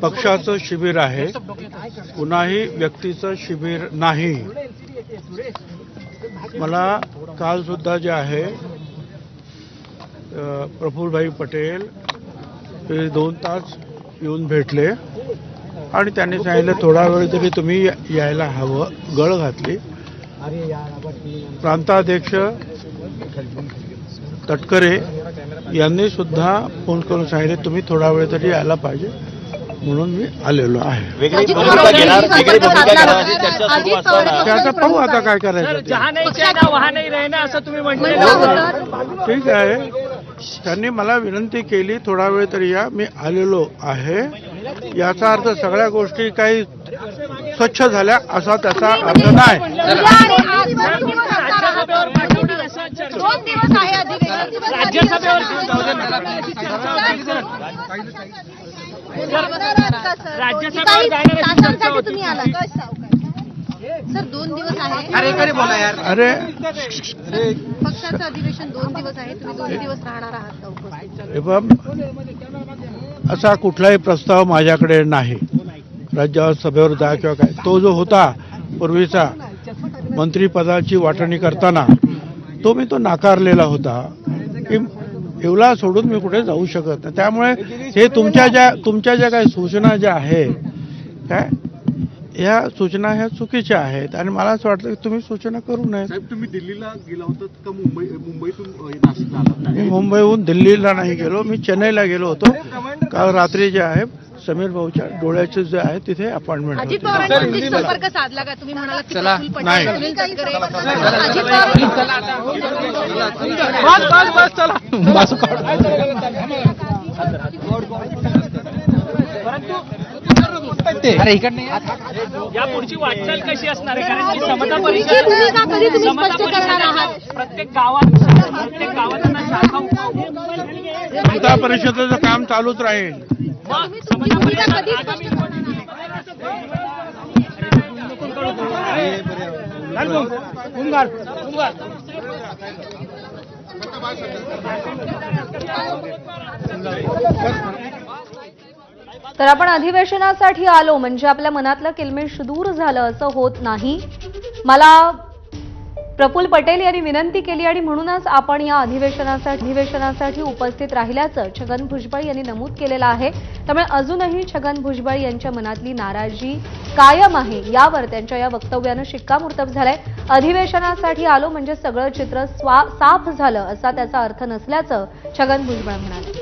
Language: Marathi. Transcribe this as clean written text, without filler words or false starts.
पक्षाचं शिबिर आहे, कुणाही व्यक्तीचं शिबिर नाही। मला काल सुद्धा जे आहे प्रफुल्लभाई पटेल ते 2 तास येऊन भेटले आणि त्यांनी सांगितलं थोडा वेळ तरी तुम्ही यायला हवं, गळ घातली। प्रांताध्यक्ष तटकरे यांनी सुद्धा फोन करून सांगितले तुम्ही थोडा वेळ तरी यायला पाहिजे, म्हणून मी आलेलो आहे। त्याचा पाहू आता काय करायचं। ठीक आहे, त्यांनी मला विनंती केली थोडा वेळ तरी या, मी आलेलो आहे। याचा अर्थ सगळ्या गोष्टी काही स्वच्छ झाल्या असा त्याचा अर्थ नाही। सर 2 दिवस आहे। अरे पक्षाचं अधिवेशन 2 दिवस आहे, तुम्ही 2 दिवस राहणार आहात का उपस्थित? असा कुठलाही प्रस्ताव माझ्याकडे नाही राज्यसभेवर जा किंवा काय। तो जो होता पूर्वीचा मंत्रिपदाची वाटणी करताना तो मी नाकारलेला होता की एवढा सोडून मी कुठे जाऊ शकत नाही। त्यामुळे हे तुमच्या ज्या काही सूचना ज्या आहेत काय या सूचना ह्या चुकीच्या आहेत आणि मला असं वाटतं की तुम्ही सूचना करू नये। साहेब तुम्ही दिल्लीला गेला होतात का मुंबईतून नाशिकला आलात? मी मुंबईहून दिल्लीला नाही गेलो, मी चेन्नईला गेलो होतो। काल रात्री जे आहे समीर भाऊच्या डोळ्याचे जे आहे तिथे अपॉइंटमेंट अजित पवारांशी संपर्क साधला का तुम्ही? म्हणालात की प्रफुल्ल पटेल नाही। सुनील तटकरे अजित या पुढची वाटचाल कशी असणार आहे? कारण की समता परिषद प्रत्येक गावात समता परिषदेचं काम चालूच राहील। तर आपण अधिवेशनासाठी आलो म्हणजे आपल्या मनातलं किलमेश दूर झालं असं होत नाही। मला प्रफुल्ल पटेल यांनी विनंती केली आणि म्हणूनच आपण या अधिवेशनासाठी उपस्थित राहिल्याचं छगन भुजबळ यांनी नमूद केलेलं आहे। त्यामुळे अजूनही छगन भुजबळ यांच्या मनातली नाराजी कायम आहे, यावर त्यांच्या या वक्तव्यानं शिक्कामोर्तब झालंय। अधिवेशनासाठी आलो म्हणजे सगळं चित्र साफ झालं असा त्याचा अर्थ नसल्याचं छगन भुजबळ म्हणाले।